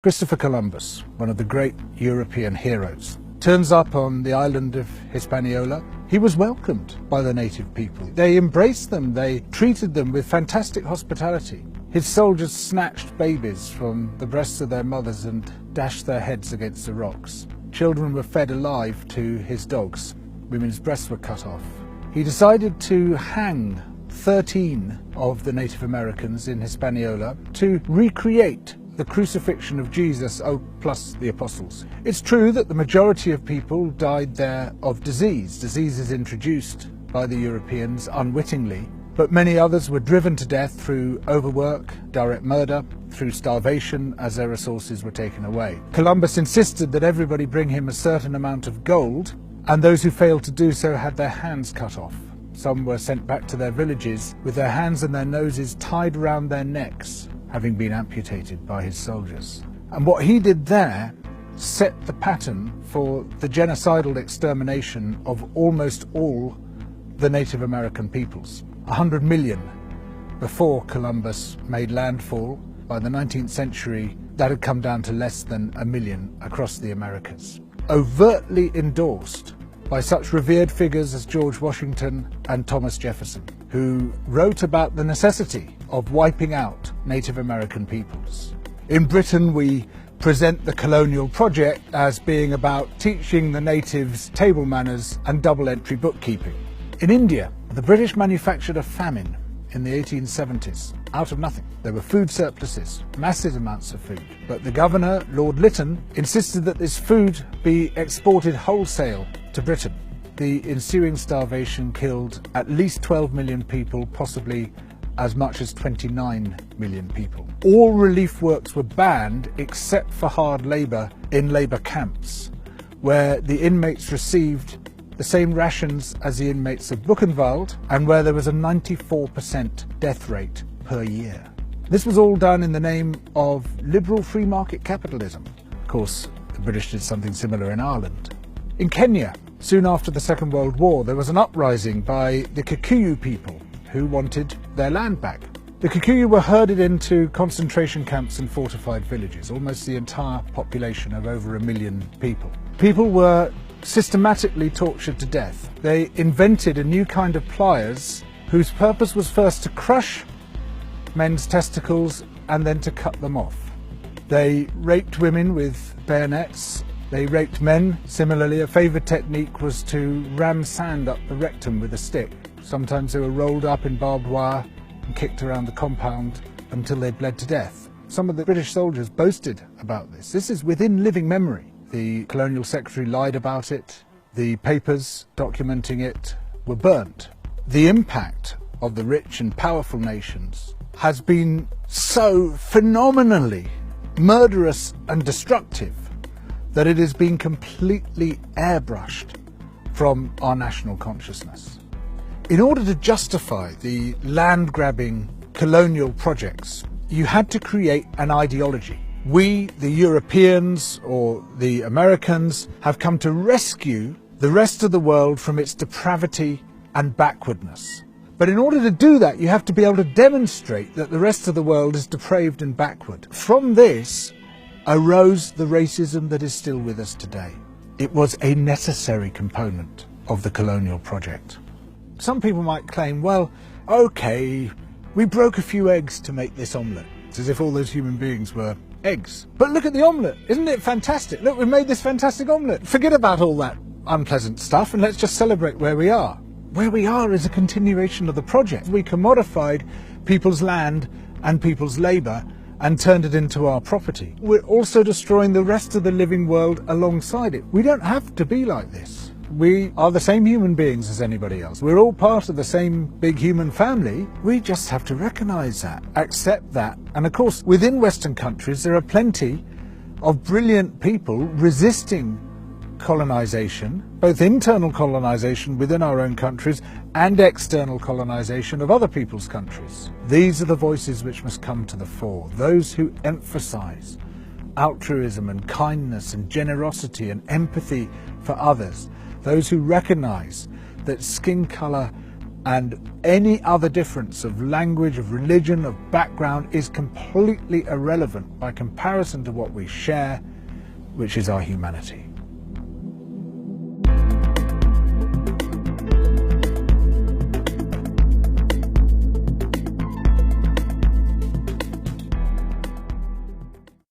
Christopher Columbus, one of the great European heroes, turns up on the island of Hispaniola. He was welcomed by the native people. They embraced them, they treated them with fantastic hospitality. His soldiers snatched babies from the breasts of their mothers and dashed their heads against the rocks. Children were fed alive to his dogs. Women's breasts were cut off. He decided to hang 13 of the Native Americans in Hispaniola to recreate the crucifixion of Jesus, plus the apostles. It's true that the majority of people died there of disease. Diseases introduced by the Europeans unwittingly, but many others were driven to death through overwork, direct murder, through starvation as their resources were taken away. Columbus insisted that everybody bring him a certain amount of gold, and those who failed to do so had their hands cut off. Some were sent back to their villages with their hands and their noses tied around their necks, having been amputated by his soldiers. And what he did there set the pattern for the genocidal extermination of almost all the Native American peoples. 100 million before Columbus made landfall. By the 19th century, that had come down to less than 1 million across the Americas. Overtly endorsed by such revered figures as George Washington and Thomas Jefferson, who wrote about the necessity of wiping out Native American peoples. In Britain, we present the colonial project as being about teaching the natives table manners and double-entry bookkeeping. In India, the British manufactured a famine in the 1870s out of nothing. There were food surpluses, massive amounts of food, but the governor, Lord Lytton, insisted that this food be exported wholesale to Britain. The ensuing starvation killed at least 12 million people, possibly as much as 29 million people. All relief works were banned except for hard labour in labour camps, where the inmates received the same rations as the inmates of Buchenwald, and where there was a 94% death rate per year. This was all done in the name of liberal free market capitalism. Of course, the British did something similar in Ireland. In Kenya, soon after the Second World War, there was an uprising by the Kikuyu people who wanted their land back. The Kikuyu were herded into concentration camps and fortified villages, almost the entire population of over 1 million people. People were systematically tortured to death. They invented a new kind of pliers whose purpose was first to crush men's testicles and then to cut them off. They raped women with bayonets. They raped men. Similarly, a favoured technique was to ram sand up the rectum with a stick. Sometimes they were rolled up in barbed wire and kicked around the compound until they bled to death. Some of the British soldiers boasted about this. This is within living memory. The colonial secretary lied about it. The papers documenting it were burnt. The impact of the rich and powerful nations has been so phenomenally murderous and destructive that it has been completely airbrushed from our national consciousness. In order to justify the land-grabbing colonial projects, you had to create an ideology. We, the Europeans or the Americans, have come to rescue the rest of the world from its depravity and backwardness. But in order to do that, you have to be able to demonstrate that the rest of the world is depraved and backward. From this arose the racism that is still with us today. It was a necessary component of the colonial project. Some people might claim, well, okay, we broke a few eggs to make this omelette. It's as if all those human beings were eggs. But look at the omelette. Isn't it fantastic? Look, we made this fantastic omelette. Forget about all that unpleasant stuff and let's just celebrate where we are. Where we are is a continuation of the project. We commodified people's land and people's labour and turned it into our property. We're also destroying the rest of the living world alongside it. We don't have to be like this. We are the same human beings as anybody else. We're all part of the same big human family. We just have to recognise that, accept that. And of course, within Western countries, there are plenty of brilliant people resisting colonisation, both internal colonisation within our own countries and external colonisation of other people's countries. These are the voices which must come to the fore, those who emphasise altruism and kindness and generosity and empathy for others, those who recognise that skin colour And any other difference of language, of religion, of background is completely irrelevant by comparison to what we share, which is our humanity.